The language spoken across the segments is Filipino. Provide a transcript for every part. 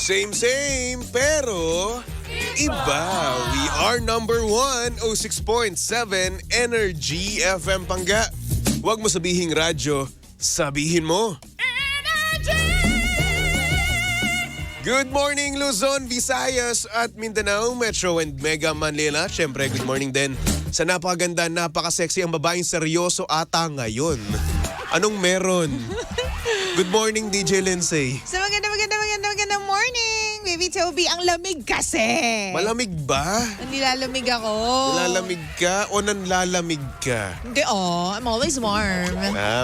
Same, pero iba. We are number 1, 06.7 Energy FM Pangga. Huwag mo sabihing radyo, sabihin mo. Good morning Luzon, Visayas at Mindanao, Metro and Mega Manila. Siyempre, good morning din sa napakaganda, napaka-sexy ang babaeng seryoso ata ngayon. Anong meron? Good morning, DJ Lindsay. So maganda morning, Baby Toby. Ang lamig kasi. Malamig ba? Nilalamig ako. Lalamig ka o nanlalamig ka? Hindi I'm always warm.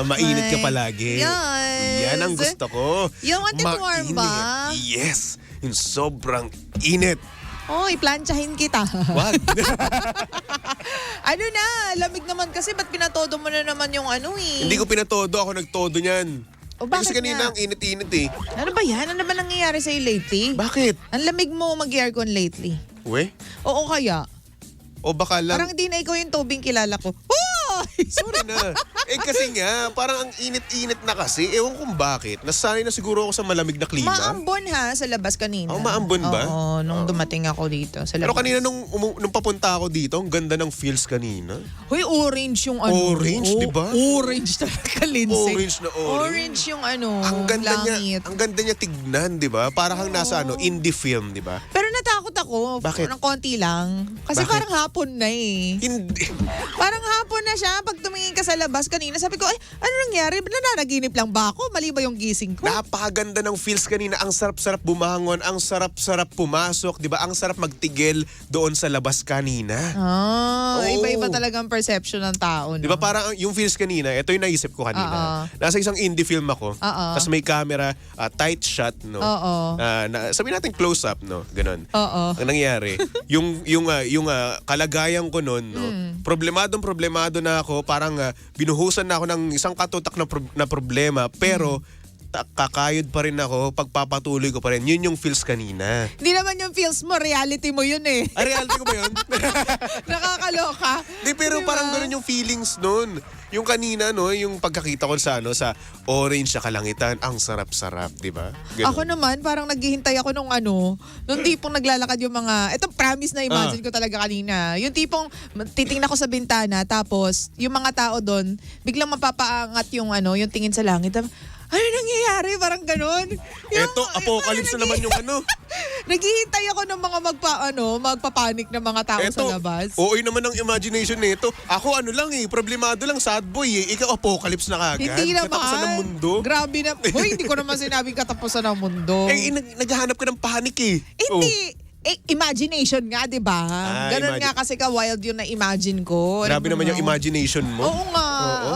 Mainit ka palagi. Yes. Yan ang gusto ko. Yung wanted warm ba? Yes. Yung sobrang init. Oh, iplantsahin kita. Wag. Ano na, lamig naman kasi. Ba't pinatodo mo na naman yung ano eh? Hindi ko pinatodo. Ako nagtodo niyan. O bakit Kasi kanina nga? ang init-init eh. Ano ba yan? Ano ba nangyayari sa'yo lately? Bakit? Ang lamig mo mag-aircon lately. We? Oo kaya. O baka lang... Parang di na ikaw yung Tobing kilala ko. Sorry na. Kasi nga, parang ang init-init na kasi. Ewan kung bakit. Nasanay na siguro ako sa malamig na klima. Maambon ha, sa labas kanina. Oh, maambon ba? Oo, nung dumating ako dito sa labas. Pero kanina nung papunta ako dito, ang ganda ng feels kanina. Hoy, orange yung ano. Orange, di ba? Orange talaga, Lindsay. Orange na orange. Orange yung ano, Ang ganda langit. niya, ang ganda niya tignan, 'di ba? Para kang nasa indie film, 'di ba? Pero natakot ako. Bakit? Ng konti lang. Kasi Bakit? parang hapon na eh. Hindi. Parang hapon na siya. Pag tumingin ka sa labas kanina, sabi ko, ay, ano nangyari? Nananaginip lang ba ako? Mali ba yung gising ko? Napakaganda ng feels kanina. Ang sarap-sarap bumangon, ang sarap-sarap pumasok, 'di ba? Ang sarap magtigil doon sa labas kanina. Oo. Iba-iba talagang perception ng tao. No? 'Di ba parang yung feels kanina, ito yung naisip ko kanina. Nasa isang indie film ako, tapos may camera, tight shot, no. Sabi natin close up, no. Ganon. Ang nangyari, yung kalagayan ko noon, no. Problemado na ako, parang binuhusan na ako ng isang katutak na problema, pero kakayod pa rin ako, pagpapatuloy ko pa rin. Yun yung feels kanina. Hindi naman yung feels mo, reality mo yun eh. Reality ko ba yun? Nakakaloka. Di, pero Diba? parang gano'n yung feelings nun. Yung kanina, no, yung pagkakita ko sa orange na kalangitan, ang sarap-sarap, di ba? Ako naman, parang naghihintay ako nung tipong naglalakad yung mga, ito promise na imagine ko talaga kanina. Yung tipong titingnan ko sa bintana, tapos yung mga tao doon, biglang mapapaangat yung tingin sa langit. Ano nangyayari? Parang ganon. Eto, apocalypse na naman yung Naghihintay ako ng mga magpapanik na mga tao sa labas. Oo naman ang imagination nito. Ako problemado lang, sad boy eh. Ikaw apocalypse na kagad. Hindi naman. Katapusan ng mundo. Grabe na. Hoy, hindi ko naman sinabing katapusan ng mundo. Naghahanap ka ng panic eh. Hindi. Imagination nga, di ba? Ganun nga kasi ka-wild yun na imagine ko. Grabe naman yung imagination mo. Oo nga.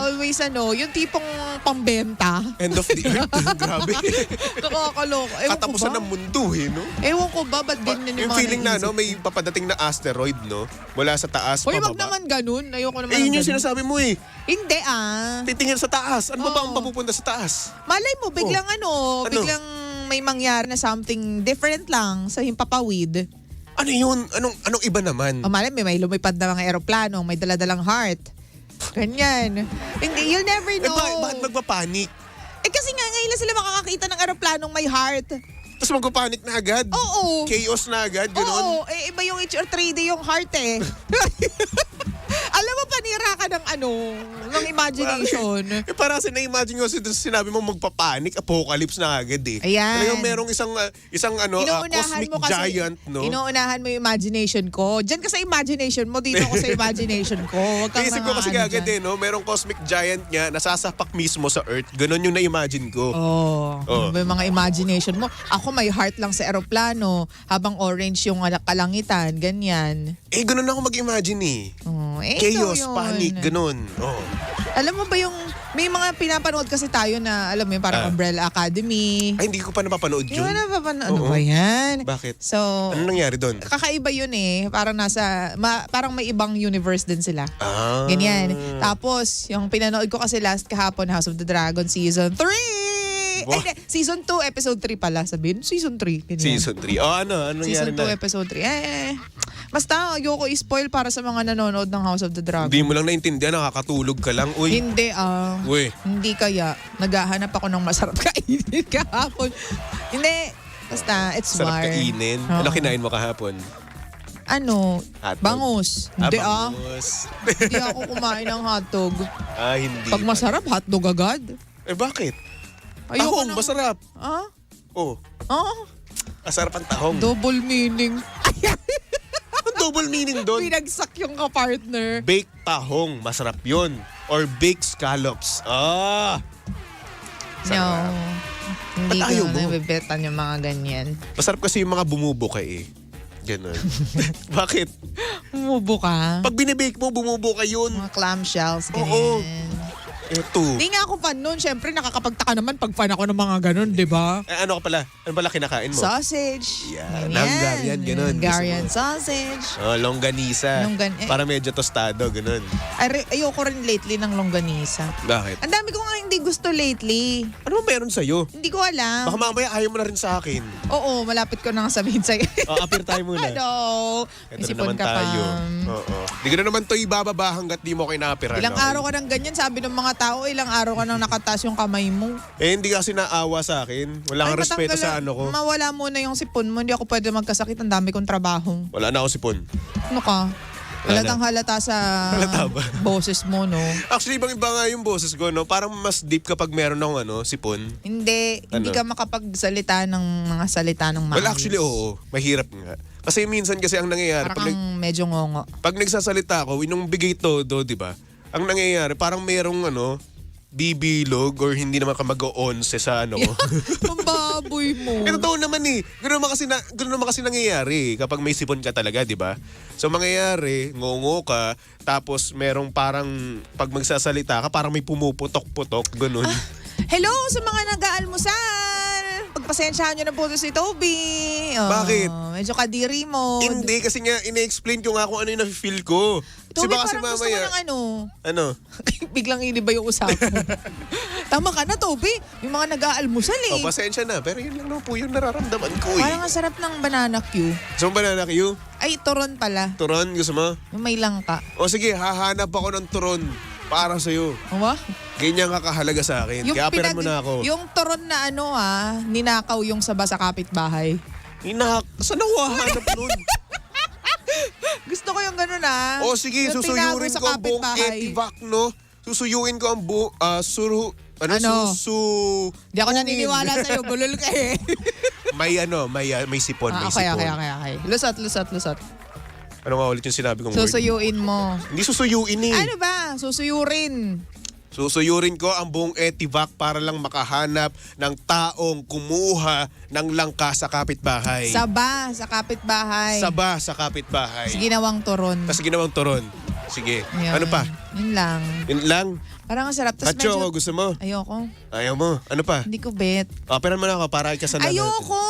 Always yung tipong pambenta. End of the earth. Grabe. Nakakaloka. Katapusan ng mundo eh, no? Ewan ko ba, ba't ganyan yung mga feeling na, naisip? may papadating na asteroid, no? Mula sa taas, Hoy, pababa. wag naman ganun. Ayoko naman yun yung ganun. sinasabi mo eh. Hindi Titingin sa taas. Ano ba ang mapupunta sa taas? Malay mo, biglang biglang may mangyari na something different lang sa himpapawid. Ano yun? Anong iba naman? Malay mo, may lumipad na mga eroplano, may daladalang heart. Ganyan. Hindi, you'll never know. Bakit magpapanik? Kasi nga, ngayon lang sila makakakita ng eroplanong may heart. Tapos magpapanik na agad? Oo. Chaos na agad? Gano'n? Oo. Iba yung HR 3D yung heart eh. Alam mo, panira ka ng imagination. Parang na-imagine ko sinabi mo magpapanik, apocalypse na agad eh. Ayan. Talagang merong isang cosmic mo kasi, giant, no? Inuunahan mo yung imagination ko. Diyan ka sa imagination mo, dito ako sa imagination ko. Huwag kang Naisip ko kasi agad dyan. no? Merong cosmic giant nga, nasasapak mismo sa Earth. Ganon yung na-imagine ko. May mga imagination mo. Ako may heart lang sa eroplano, habang orange yung kalangitan, ganyan. Ganon ako mag-imagine eh. Chaos, panic, ganon. Alam mo ba yung, may mga pinapanood kasi tayo na, alam mo yun, parang Umbrella Academy. Ay, hindi ko pa napapanood yun. Yung ano ba yan? Bakit? So, ano nangyari doon? kakaiba yun eh. Parang parang may ibang universe din sila. Ganyan. Tapos, yung pinanood ko kasi last kahapon, House of the Dragon Season 3! Season 2, Episode 3 pala. Sabihin, Season 3. Ganyan. Season 3. Ano nangyari Season 2, na? Episode 3. Basta, ayoko i-spoil para sa mga nanonood ng House of the Dragon. Hindi mo lang naintindihan, nakakatulog ka lang. Uy. Hindi Uy. Hindi kaya. Naghahanap ako ng masarap kainin kahapon. Hindi. Basta, it's Sarap war. kainin. Oo. Ano kinain mo kahapon? Hotdog. Bangus. Hindi bangus. Hindi ako kumain ng hotdog. Hindi. Pag masarap, hotdog agad. Bakit? Ayoko Tahong, ng- masarap. Ah? Oh, Ah? masarap ang tahong. Double meaning. Ang double meaning doon. Pinagsak yung kapartner. Baked tahong, masarap yun. Or baked scallops. No. Sarap. Hindi Ba't ko ayaw mo? nabibetan yung mga ganyan. Masarap kasi yung mga bumubuka eh. Ganun. Bakit? Umubo ka. Pag binibake mo, bumubuka yun. Mga clamshells, ganyan. Oo. Eto. Hindi nga ako fan nun. Siyempre, nakakapagtaka naman pag fan ako ng mga ganun, di ba? Ano ka pala? Ano pala kinakain mo? Sausage. Yan. Ganyan. Hungarian, ganun. Hungarian Gusto sausage. Longganisa. Para medyo tostado, ganun. Ayoko rin lately ng longganisa. Bakit? Ang dami ko nga hindi gusto lately. Ano ba meron sa'yo? Hindi ko alam. Baka mamaya ayaw mo na rin sa akin. Oo, malapit ko na nga sabihin sa'yo. Appear tayo muna. Ano? Ito May na sipon naman ka pa. tayo. Oo. Di ko na naman to ibababa hanggat di mo kayo na-appearan. Ilang araw ka nang ganyan, sabi ng mga tao, ilang araw ka nang nakataas yung kamay mo. Hindi kasi naawa sa akin. Wala kang respeto sa ano ko. Mawala muna yung sipon mo, hindi ako pwede magkasakit, ang dami kong trabaho. Wala na ako sipon. Ano ka? Wala Halatang halata sa Halata ba? boses mo, no? Actually, ibang-iba nga yung boses ko, no? Parang mas deep kapag meron ng sipon. Hindi ka makapagsalita ng mga salita ng maayos. Well, actually, oo. Mahirap nga. Kasi minsan kasi ang nangyayari, Parang kang medyo ngongo. pag nagsasalita ako, inong bigay todo, di ba? Ang nangyayari, parang merong bibilog or hindi naman ka mag-o-onse sa ano ko. Ang baboy mo. Totoo naman eh. Ganun naman kasi nangyayari kapag may sipon ka talaga, di ba? So mangyayari, ngongo ka, tapos merong parang pag magsasalita ka, parang may pumuputok-putok, ganun. Hello sa mga nag-aalmusal! Pagpasensyahan nyo na po si Toby. Bakit? Medyo kadiri mo. Hindi, kasi nga, ina-explain ko nga kung ano yung nafe-feel ko. Toby, Diba kasi parang gusto ko ng Ano? Biglang iniba yung usapan mo. Tama ka na, Toby. Yung mga nag-aalmusal eh. Pasensya na. Pero yun lang naman po yung nararamdaman ko eh. Parang ang sarap ng banana Q. Gusto mo banana Q? Ay, turon pala. Turon, gusto mo? Yung may langka. O sige, hahanap ako ng turon para sa'yo. Diba? Ganyan ka kahalaga sa akin. Kaya aperan mo na ako. Yung turon na ninakaw yung saba sa kapitbahay. Saan ako hahanap nun? Gusto ko yung ganun O sige, Yung susuyurin tinago sa ko ang buong kapitbahay. etivac, no? Susuyuin ko ang Ano? Di ako Kunin. naniniwala sa'yo. Gulol ka eh. may sipon, may Okay. sipon. Lusot. Ano nga ulit yung sinabi kong word? Susuyuin mo. Hindi susuyuin eh. Ano ba? Susuyurin. Susuyurin ko ang buong etivac para lang makahanap ng taong kumuha ng langka sa kapitbahay. Saba sa kapitbahay. Saba sa kapitbahay. Sa ginawang turon. Tapos ginawang turon. Sige. Yun. Ano pa? Yun lang. Yun lang. Parang ang sarap. Tas Kacho, gusto mo? Ayoko. Ayaw mo. Ano pa? Hindi ko bet. Operan mo na ako para ikasalan natin. Ayoko!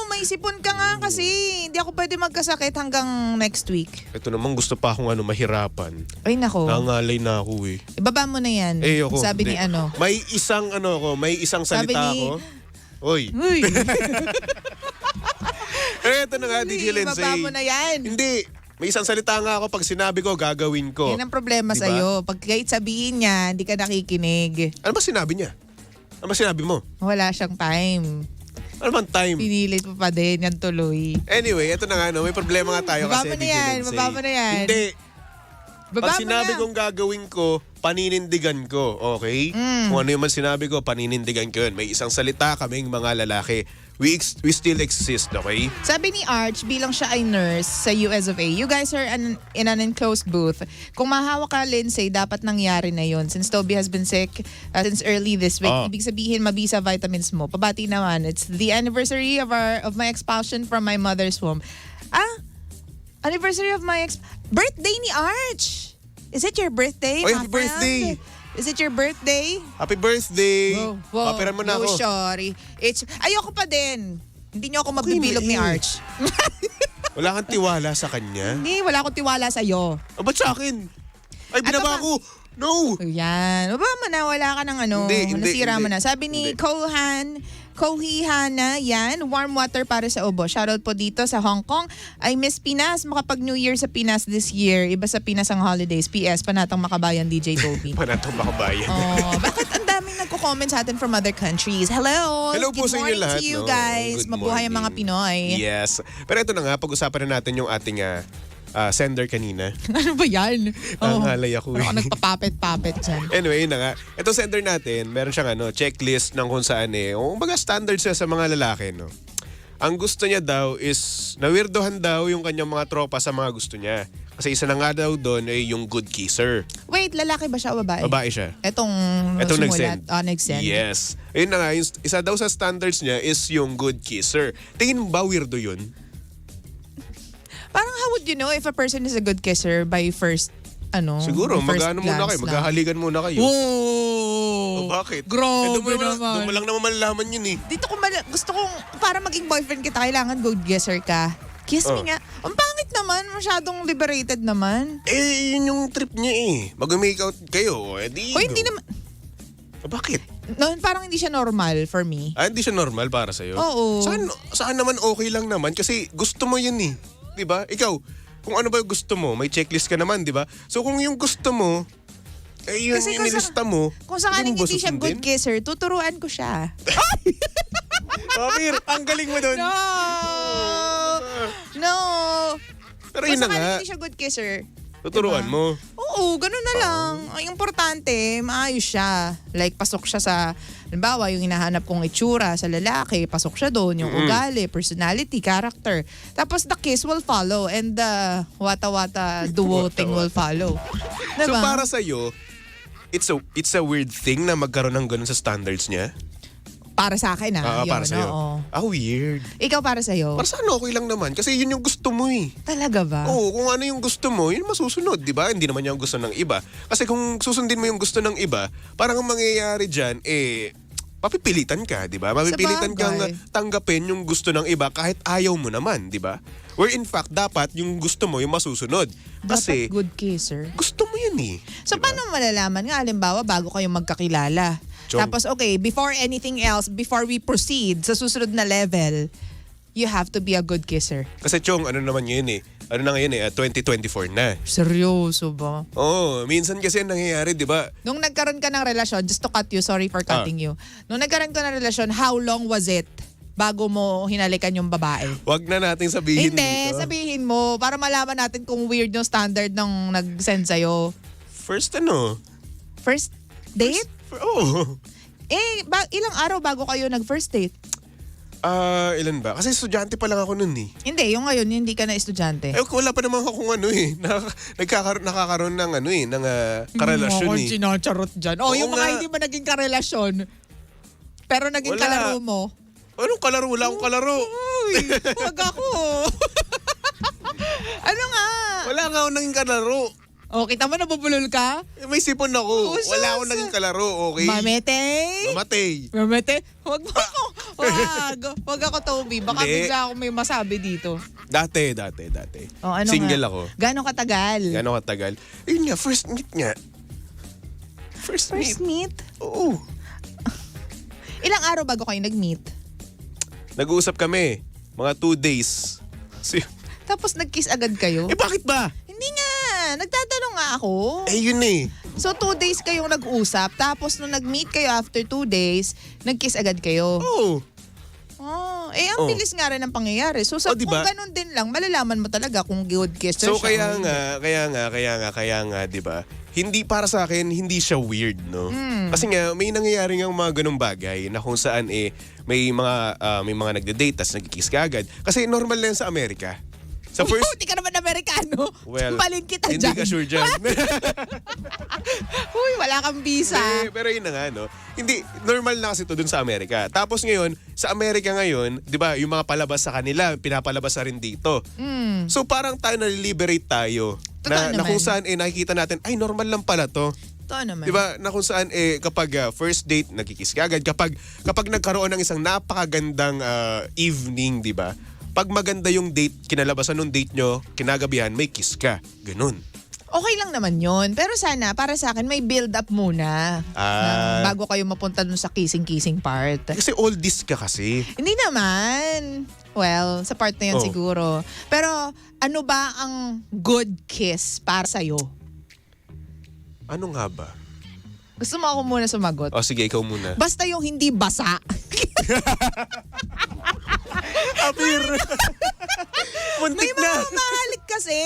May sipon ka nga kasi. Hindi ako pwede magkasakit hanggang next week. Ito naman gusto pa akong mahirapan. Ay nako. Nangalay na ako eh. Ibaba mo na yan. Ayoko. Sabi ni Hindi. ano. May isang Sabi salita ni- ko. Oy. Uy! Ito na nga, DJ Lindsay. Ibaba mo na yan. Hindi. May isang salita nga ako pag sinabi ko, gagawin ko. Yan ang problema Diba? sa'yo. Pag kahit sabihin niya, hindi ka nakikinig. Ano ba sinabi niya? Ano ba sinabi mo? Wala siyang time. Ano bang time? Pinilit mo pa din. Yan tuloy. Anyway, ito na nga, may problema nga tayo Baba kasi. mo na DJ yan, Lindsay. baba mo na yan. Hindi. Baba Pag mo sinabi na. kong gagawin ko, paninindigan ko, okay? Kung ano yung man sinabi ko, paninindigan ko yun. May isang salita kaming mga lalaki. We still exist, okay? Sabi ni Arch, bilang siya ay nurse sa US of A, you guys are in an enclosed booth. Kung mahawak ka, Lindsay, dapat nangyari na yun. Since Toby has been sick since early this week, ibig sabihin, mabisa vitamins mo. Pabati naman, it's the anniversary of my expulsion from my mother's womb. Anniversary of my birthday ni Arch! Is it your birthday, Oy, my happy friend? birthday! Is it your birthday? Happy birthday! Wow. Operan mo na No, ako. sorry. Ayoko pa din. Hindi niyo ako mabibilog ni Arch. Wala kang tiwala sa kanya? Hindi, wala akong tiwala sa'yo. Ba't sa akin? Ay, Ano binaba ba? ko! No! Yan. Baba mo na, wala ka ng Hindi, nasira mo hindi. na. Sabi ni Hindi. Kohihana, yan, warm water para sa ubo. Shoutout po dito sa Hong Kong. I miss Pinas. Makapag New Year sa Pinas this year. Iba sa Pinas ang holidays. PS, panatang makabayan DJ Toby. Panatong makabayan. Oh, bakit ang daming nagko-comment sa atin from other countries. Hello! Hello po Good sa inyo morning lahat. to you no? guys. Good Mabuhay ang mga morning. Pinoy. Yes. Pero ito na nga, pag-usapan na natin yung ating sender kanina. Ano ba yan? Nangalay ako Parang ako nagpapapet-papet dyan. Anyway, yun na nga. Itong sender natin, meron siyang checklist ng kung saan kumbaga standard siya sa mga lalaki, no? Ang gusto niya daw is, nawirdohan daw yung kanyang mga tropa sa mga gusto niya. Kasi isa na nga daw doon ay yung good kisser. Wait, lalaki ba siya o babae? Babae siya. Etong nag-send. Nag-send. Yes. Ayun na nga, isa daw sa standards niya is yung good kisser. Tingin mo ba weirdo yun? Parang how would you know if a person is a good kisser by first, Siguro, first mag-ano muna glance kayo, lang? maghahalikan muna kayo. Whoa! Bakit? Grabe doon naman. mo lang naman malalaman yun eh. Dito gusto kong, para maging boyfriend kita, kailangan good kisser ka. Kiss me nga. Ang pangit naman, masyadong liberated naman. Yun yung trip niya eh. Mag-make out kayo, di. O hindi naman, Bakit? no, parang hindi siya normal for me. Hindi siya normal para sa'yo? Oo. Saan naman okay lang naman kasi gusto mo yun eh. Diba? Ikaw, kung ano ba yung gusto mo, may checklist ka naman, diba? So kung yung gusto mo, yun Kasi yung nilista mo. Kung sakaling mo ba hindi siya good susundin? kisser, tuturuan ko siya. Mir, ang galing mo doon. No! Pero Kung yun na sakaling nga, hindi siya good kisser, tuturuan diba? mo. Oo, ganun na lang. Ang importante, maayos siya. Like, pasok siya sa, halimbawa, yung hinahanap kong itsura sa lalaki, pasok siya doon, yung ugali, personality, character. Tapos the kiss will follow and the wata-wata duo thing will follow. So Diba? para sa'yo, it's a weird thing na magkaroon ng ganun sa standards niya? Para sa akin yun, Para sa'yo. oo. Weird. Ikaw para sa'yo? Para saan okay lang naman? Kasi yun yung gusto mo eh. Talaga ba? Oo, kung ano yung gusto mo, yun masusunod, di ba? Hindi naman yung gusto ng iba. Kasi kung susundin mo yung gusto ng iba, parang ang mangyayari dyan, papipilitan ka, di ba? Mapipilitan kang tanggapin yung gusto ng iba kahit ayaw mo naman, di ba? Where in fact, dapat yung gusto mo yung masusunod. Kasi Dapat good kisser. gusto mo yun eh. So, paano malalaman nga, halimbawa, bago kayo magkakilala? Chong. Tapos, okay, before anything else, before we proceed sa susunod na level, you have to be a good kisser. Kasi Chong, ano naman yun eh. Ano na ngayon 2024 na. Seryoso ba? Oo, minsan kasi ang nangyayari, di ba? Nung nagkaroon ka ng relasyon, just to cut you, sorry for cutting you. Nung nagkaroon ka ng relasyon, how long was it bago mo hinalikan yung babae? Wag na natin sabihin Hindi, dito. sabihin mo para malaman natin kung weird yung standard ng nag-send sa'yo. First First date? Oo. Ilang araw bago kayo nag-first date? Ilan ba? Kasi estudyante pa lang ako nun eh. Hindi, yung ngayon, hindi ka na estudyante. Wala pa naman akong nakakaroon ng ng karelasyon eh. Sinacharot dyan. Oo Yung nga. mga hindi ba naging karelasyon, pero naging Wala. kalaro mo. Anong kalaro? Wala akong kalaro. Uy, wag ako. Ano nga? Wala nga akong naging kalaro. O, kita mo, nabubulol ka? May sipon ako. Sus. Wala akong naging kalaro, okay? Mamete? Mamatay. Mamete? Wag mo ako. Wag ako, Toby. Baka Hindi. bigla ako may masabi dito. Dati. O, ano Single nga? ako. Gano'ng katagal? Gano'ng katagal? Yun nga, first meet nga. First First meet? meet? Oo. Ilang araw bago kayo nag-meet? Nag-uusap kami. Mga 2 days. Tapos nag-kiss agad kayo? Bakit ba? Hindi nga. Nagtatanong nga ako. Yun eh. So, 2 days kayong nag-usap. Tapos, nung nag-meet kayo after 2 days, nag-kiss agad kayo. Oo. Ang bilis nga rin ng pangyayari. So, diba? kung ganun din lang, malalaman mo talaga kung good kisser So siya. kaya nga, 'di ba? Hindi para sa akin, hindi siya weird, no? Kasi nga may nangyayari ng mga ganung bagay na kung saan may mga nagde-date tas nagki-kiss ka agad. Kasi normal lang sa Amerika. Sa first, Hindi ka naman Amerikano. well, Balin kita hindi dyan. ka sure dyan. Uy, wala kang visa. Pero yun na nga, no? Hindi, normal na kasi ito dun sa Amerika. Tapos ngayon, sa Amerika ngayon, di ba, yung mga palabas sa kanila, pinapalabas na rin dito. So parang tayo na-liberate tayo. Totoo Na naman. kung saan nakikita natin, ay normal lang pala to. Totoo naman. Di ba? Na kung saan kapag first date, nagkikiss ka agad. Kapag nagkaroon ng isang napakagandang evening, di ba? Pag maganda yung date, kinalabasan ng date nyo, kinagabihan, may kiss ka. Ganun. Okay lang naman yun. Pero sana, para sa akin, may build up muna. Bago kayo mapunta dun sa kissing-kissing part. Kasi oldies ka kasi. Hindi naman. Well, sa part na yun siguro. Pero ano ba ang good kiss para sa'yo? Ano nga ba? Gusto mo ako muna sumagot? O sige, ikaw muna. Basta yung hindi basa. Apir! Muntik May na! mga mahalik kasi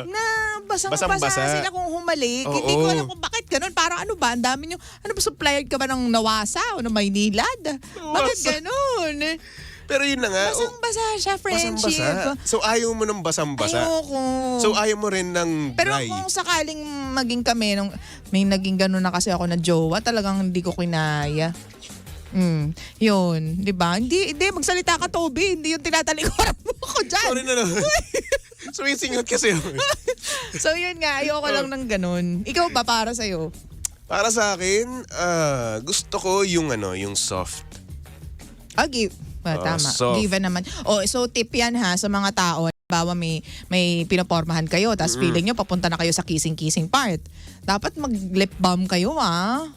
na basang-basa Basang-basa. sila kung humalik. Oo. Hindi ko alam kung bakit ganun. Parang ano ba, ang dami nyo, ano ba, supplier ka ba ng Nawasa o ng Maynilad? Bakit ganun? Pero yun na nga. Basang-basa siya, friendship. Basang-basa. So ayaw mo ng basang-basa? Ayoko. So ayaw mo rin ng Pero dry? kung sakaling maging kami, may naging ganun na kasi ako na jowa, talagang hindi ko kinaya. Yun, di ba? Hindi, magsalita ka, Toby. Hindi yung tinatalikuran mo ko dyan. Sorry na naman. Sumisingot kasi ako. So yun nga, ayoko lang ng ganun. Ikaw ba para sa'yo? Para sa akin, gusto ko yung yung soft. Okay. Tama. Soft. Given naman. So tip yan ha sa mga tao. Bawa may pinopormahan kayo, tapos feeling nyo papunta na kayo sa kissing part. Dapat mag-lip balm kayo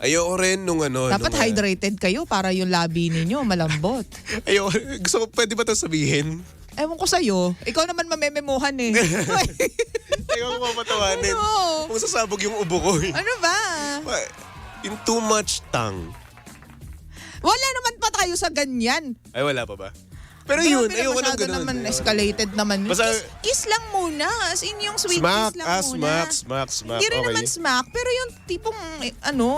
Ayoko rin nung Dapat hydrated kayo para yung labi ninyo malambot. Ayoko. Gusto ko, pwede ba ito sabihin? Ewan ko sa'yo. Ikaw naman mamememuhan eh. Ayoko ko matawanin. Ano? Kung sasabog yung ubo ko eh. Ano ba? Yung too much tongue. Wala naman pa tayo sa ganyan. Ay, wala pa ba? Pero yun, ayoko ng masyado ganun. naman escalated naman. Basta, kiss lang muna. As in yung sweet smack, kiss lang muna. smack. Hindi rin Okay. naman smack, pero yung tipong,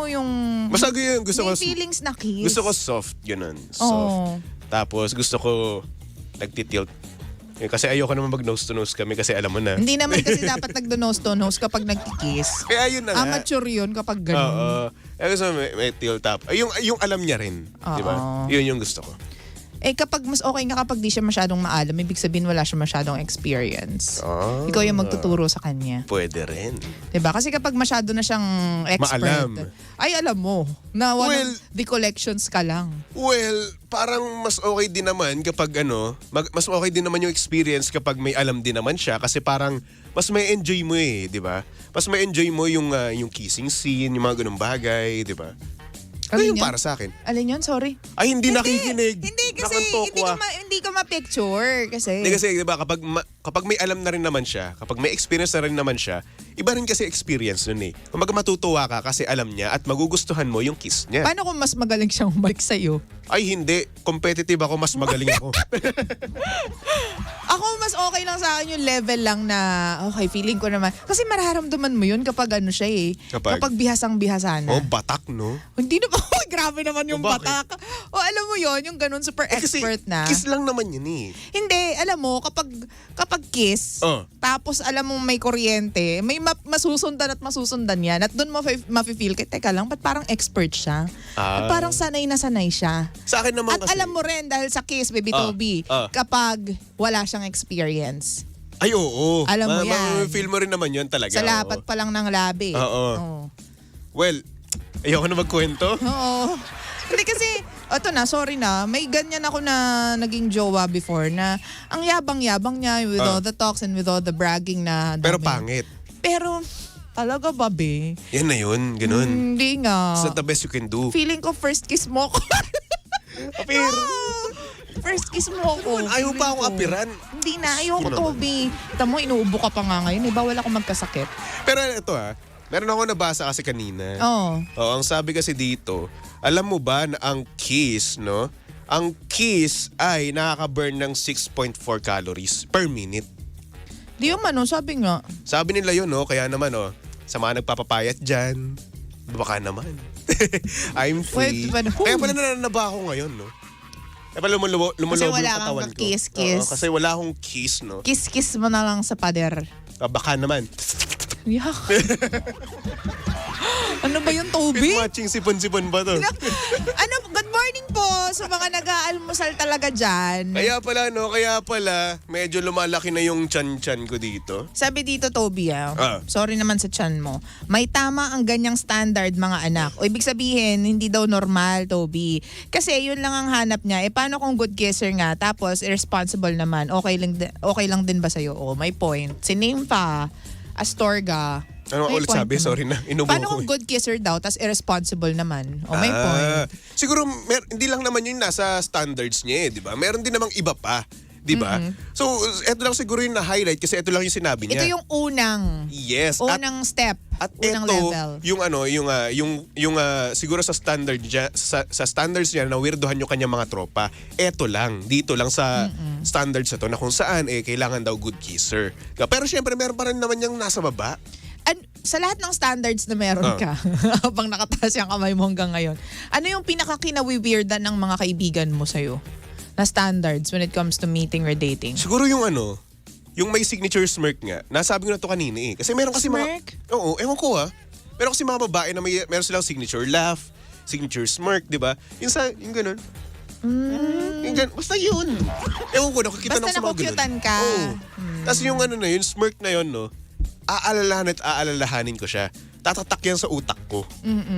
yung Basta yun, gusto ko, may feelings na kiss. gusto ko soft, ganun. Soft. Tapos gusto ko nagtitilt. Kasi ayoko naman mag-nose to nose kami kasi alam mo na. Hindi naman kasi dapat nagdo-nose to nose kapag nagkikiss. Kaya yun na nga. Amateur yun kapag ganun. Oo. Kaya gusto mo may tilt up. Ay, yung alam niya rin. Di ba? Yun yung gusto ko. Kapag mas okay nga kapag di siya masyadong maalam, ibig sabihin wala siya masyadong experience. Ikaw yung magtuturo sa kanya. Pwede rin. Diba? Kasi kapag masyado na siyang expert, Maalam. ay alam mo, na walang decollections ka lang. Well, parang mas okay din naman kapag mas okay din naman yung experience kapag may alam din naman siya kasi parang mas may enjoy mo di ba? Mas may enjoy mo yung kissing scene, yung mga ganung bagay, di ba? Ano yung para sa akin? Alin yun? Sorry. Ay, hindi nakikinig. Hindi kasi, hindi ko ma-picture kasi. Hindi kasi, di ba, kapag may alam na rin naman siya, kapag may experience na rin naman siya, iba rin kasi experience nun Kung matutuwa ka kasi alam niya at magugustuhan mo yung kiss niya. Paano kung mas magaling siyang umalik sa'yo? Ay, hindi. Competitive ako, mas magaling ako. Ako, mas okay lang sa akin yung level lang na, okay, feeling ko naman. Kasi mararamdaman mo yun kapag siya Kapag bihasang-bihasa na. Batak, no? Hindi na grabe naman yung bakit? batak. Alam mo yon yung ganun, super expert kasi na. Kiss lang naman yun Hindi, alam mo, kapag kiss, tapos alam mo may kuryente, may masusundan at masusundan yan. At doon mo mafe-feel, teka lang, ba't parang expert siya? At parang sanay na sanay siya. Sa akin naman At kasi. alam mo rin, dahil sa kiss, Baby Toby, kapag wala siyang experience. Ay, oo. Alam mo yan. Feel mo rin naman yun talaga. Sa lapat pa lang ng labi. Oo. Well, ayoko na magkwento. Oo. Hindi kasi, sorry na, may ganyan ako na naging jowa before na ang yabang-yabang niya with all the talks and with all the bragging na dami. Pero pangit. Pero, talaga ba, be? Yan na yun, ganun. Hindi nga. It's not the best you can do. Feeling ko first kiss mo ko. Apir! First kiss mo ko. Ayaw pa akong apiran. Hindi na, ayoko, Toby. Tamo, inuubo ka pa nga ngayon. Bawal ako magkasakit. Pero ito meron ako nabasa kasi kanina. Oo. Ang sabi kasi dito, alam mo ba na ang kiss, ang kiss ay nakaka-burn ng 6.4 calories per minute. Di yung sabi nga. Sabi nila yun, kaya naman, sa mga nagpapapayat dyan, baka naman. I'm free. Kaya pala nananaba ako ngayon, Kaya pala lumulobog yung Kasi wala katawan kang ko. kiss-kiss. Kasi wala akong kiss, Kiss-kiss mo na lang sa pader. Baka naman. Yak. Ano ba yung Toby? Matching sipon-sipon ba to? Good morning po sa mga nag-aalmusal talaga dyan. Kaya pala, medyo lumalaki na yung chan-chan ko dito. Sabi dito, Toby, sorry naman sa chan mo. May tama ang ganyang standard, mga anak. O ibig sabihin, hindi daw normal, Toby. Kasi yun lang ang hanap niya. Paano kung good kisser nga, tapos irresponsible naman, okay lang din ba sa'yo? May point. Si Nympha Astorga. Ano ulit sabi? Sorry na. Inubo Paano ko. kung good kisser daw, tas irresponsible naman? May point. Siguro, hindi lang naman yun nasa standards niya di ba? Meron din namang iba pa. Di ba? So, eto lang siguro yung na-highlight kasi eto lang yung sinabi niya. Ito yung unang. Yes. Unang step. At Unang ito, level. siguro sa standards niya na weirdohan yung kanyang mga tropa. Eto lang, dito lang sa standards na to na kung saan kailangan daw good kisser. Pero syempre meron pa rin naman yung nasa baba. Sa lahat ng standards na meron ka, habang nakataas yung kamay mo hanggang ngayon, ano yung pinaka-kinawi-weirdan ng mga kaibigan mo sa'yo na standards when it comes to meeting or dating? Siguro yung yung may signature smirk nga. Nasabi ko na to kanina eh. Kasi meron kasi Smirk? Oo, ewan ko Meron kasi mga babae na meron silang signature laugh, signature smirk, di ba? Yung ganun. Yung ganun. Basta yun. Ewan ko, nakikita Basta sa mga ganun. nakukyutan ka. Oo. Tapos yung yung smirk na yun, no, aalalahan at aalalahanin ko siya. Tatatak yan sa utak ko.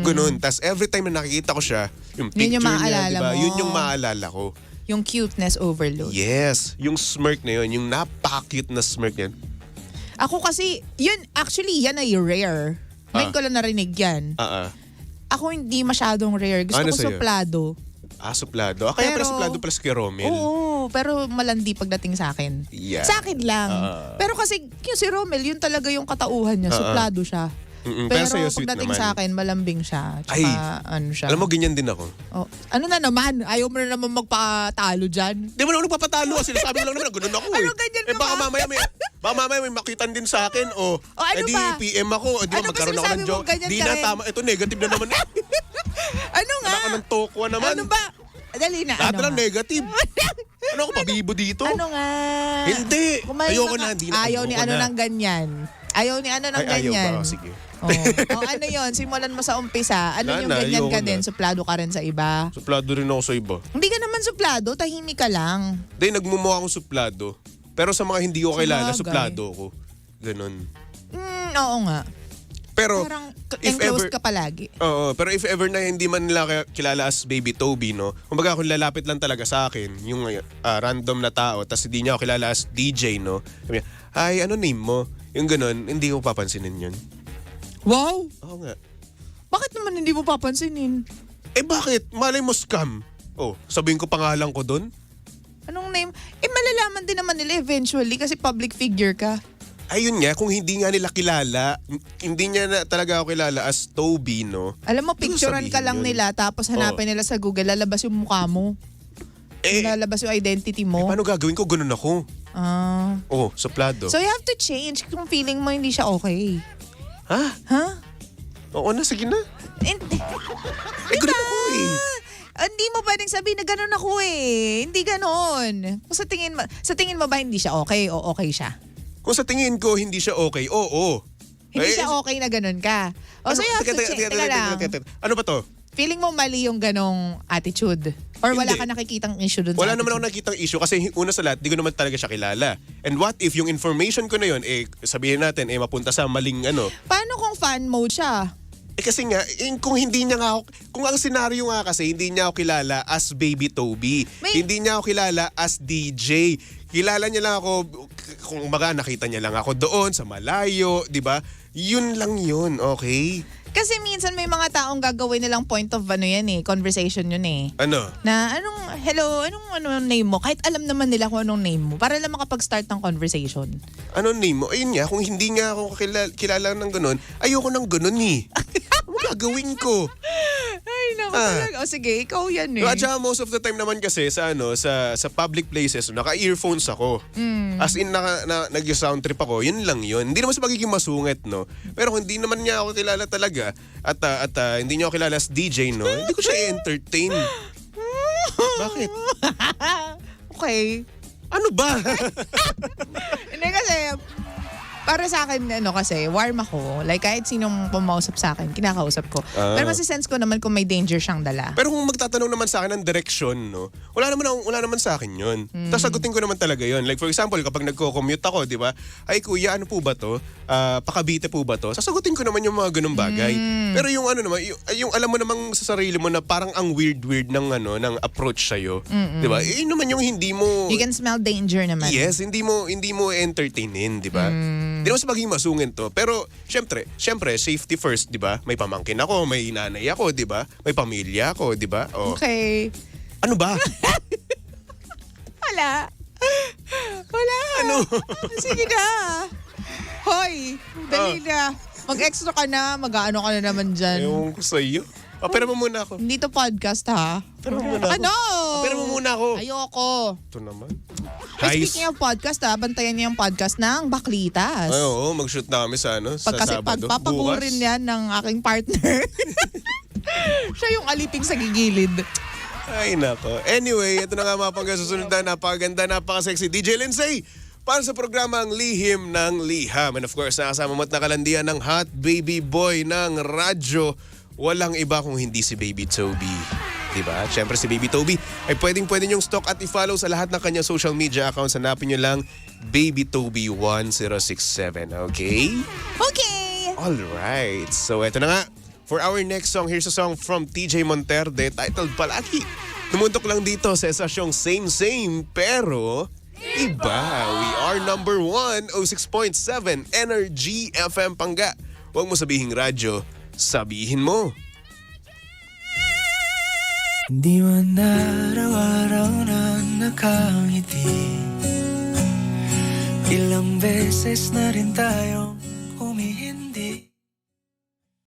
Ganun. Tapos every time na nakikita ko siya, yung Yun picture yung niya, maalala di ba? mo. Yun yung maalala ko. Yung cuteness overload. Yes. Yung smirk na yun, yung napaka-cute na smirk na yun. Ako kasi, yan ay rare. Ngayon ko lang narinig yan. Ako hindi masyadong rare. Gusto Ano ko sa'yo? suplado. Suplado. Kaya pala suplado pala si Kuya Romel. Oo, pero malandi pagdating sa akin. Yeah. Sa akin lang. Pero kasi yung si Romel, yun talaga yung katauhan niya. Suplado siya. Pero sa'yo, sweet pagdating naman. sa akin, malambing siya. Tsaka ano siya. Alam mo, ganyan din ako. Oh, ano na naman? Ayaw mo na naman magpatalo dyan? Di mo na ako nagpapatalo. Sinasabi ko lang naman, ganun ako eh. Ano, ganyan ka baka ba? mamaya may makitan din sa akin. ano di ba? PM ako. Di ba Ano ba magkaroon ako ng sinasabi mo, joke. ganyan Di ka na rin? tama. Ito, negative na naman. Ano nga? Anak ka ng tokwa naman. Ano ba? Dali na. Lahat Ano na nga? negative. Ano ako, pabibo dito? Ano nga? Hindi. Kung may Ayoko mga- na. Hindi na. Ayaw ni ayoko ano na. ng ganyan. Ayaw ni ano ng Ay, ayaw ganyan. ba? Sige. Ano yon? Simulan mo sa umpisa. Ano Wala yung na, ganyan ka ayoko din? na. Suplado ka rin sa iba? Suplado rin ako sa iba. Hindi ka naman suplado. Tahimik ka lang. Hindi, nagmumukha akong suplado. Pero sa mga hindi ko kilala, Sabagay. suplado ko. Ganon. Oo nga. Pero, Parang if enclosed ever- ka palagi. Oo, pero if ever na hindi man nila kilala as Baby Toby, no? Kumbaga kung lalapit lang talaga sa akin, yung random na tao, tapos hindi niya ako kilala as DJ, no? Sabi niya, "Hi, ano name mo?" Yung ganun, hindi ko papansinin yun. Wow! Oo nga. Bakit naman hindi mo papansinin? Bakit? Malay mo scam. Sabihin ko pangalan ko doon? Anong name? Malalaman din naman nila eventually kasi public figure ka. Ayun nga, kung hindi nga nila kilala, hindi niya na talaga ako kilala as Toby, no? Alam mo, Hindi ko picturean ka sabihin lang yun. nila tapos hanapin nila sa Google, lalabas yung mukha mo. Lalabas yung identity mo. Paano gagawin ko? Ganun ako. Suplado. So you have to change kung feeling mo hindi siya okay. Ha? Ha? Oo na, sige na. Hindi. Ganun ako eh. Hindi mo pwedeng sabihin na ganun ako eh. Hindi ganun. Kung sa tingin mo ba hindi siya okay o okay siya? Kung sa tingin ko hindi siya okay, oo. Hindi siya okay na ganun ka. So you have to change. Teka lang. Ano ba to? Feeling mo mali yung ganong attitude? Or wala Hindi. ka nakikitang issue dun Wala sa naman ako attitude? nakitang issue kasi una sa lahat, di ko naman talaga siya kilala. And what if yung information ko na yun, sabihin natin, mapunta sa maling Paano kung fan mode siya? kasi nga, kung hindi niya nga ako, kung ang senaryo nga kasi, hindi niya ako kilala as Baby Toby. Hindi niya ako kilala as DJ. Kilala niya lang ako, kung baga nakita niya lang ako doon sa malayo, di ba? Yun lang yun, okay? Kasi minsan may mga taong gagawin nilang point of conversation yun eh. Ano? Na anong name mo? Kahit alam naman nila kung anong name mo. Para lang makapag-start ng conversation. Ano name mo? Ayun nga, kung hindi nga ako kilala ng ganun, ayoko ng ganun eh. Ano gagawin ko? Ay, naku talaga. O sige, ikaw yan eh. At saka most of the time naman kasi sa sa public places, naka-earphones ako. As in nag-sound trip ako, yun lang yun. Hindi naman sa pagiging masungit, no. Pero kung hindi naman niya ako kilala talaga at hindi niya ako kilala as DJ, no, hindi ko siya i-entertain. Bakit? Okay. Ano ba? Hindi kasi, para sa akin, kasi, warm ako. Like, kahit sinong pumausap sa akin, kinakausap ko. Pero masisense ko naman kung may danger siyang dala. Pero kung magtatanong naman sa akin ng direksyon, no, wala naman sa akin yun. Tapos sagutin ko naman talaga yun. Like for example, kapag nagko-commute ako, di ba? Ay kuya, ano po ba to? Pakabite po ba to? Sasagutin ko naman yung mga ganung bagay. Pero yung naman, yung alam mo namang sa sarili mo na parang ang weird ng ng approach sa'yo. Di ba? Yun naman yung hindi mo... You can smell danger naman. Yes, hindi mo entertainin, di ba? Hindi naman sa pagiging masungin to. Pero, syempre, safety first, di ba? May pamangkin ako, may nanay ako, di ba? May pamilya ako, di ba? Okay. Ano ba? Wala. Ano? Sige na. Hoy, dali na. Mag-extra ka na, mag-ano ka na naman dyan. Ewan ko sa'yo. Pera mo muna ako. Hindi to podcast ha. Pera mo muna ako. Ano? Pera mo muna ako. Ayoko. Ito naman. Ay, speaking of podcast ha, bantayan niyo yung podcast ng Baklitas. Ay, oo, mag-shoot na kami sa Kasi Sabado. pagpapagurin yan ng aking partner. Siya yung aliping sa gigilid. Ay, nako. Anyway, ito na nga mga pangga susunod na napakaganda, napaka-sexy. DJ Lindsay, para sa programang Lihim ng Liham. And of course, nakasama mo at nakalandian ng hot baby boy ng radyo. Walang iba kung hindi si Baby Toby. Diba? Siyempre si Baby Toby ay pwede niyong stalk at i-follow sa lahat ng kanyang social media accounts. Hanapin niyo lang Baby Toby 1067. Okay? Okay! Alright. So eto na nga. For our next song, here's a song from TJ Monterde titled Palagi. Tumuntok lang dito sa estasyong Same pero iba. We are number 1, 06.7 Energy FM Pangga. Huwag mo sabihing radyo, sabihin mo. Di man araw-araw na nakangiti, ilang beses na rin tayong humihindi.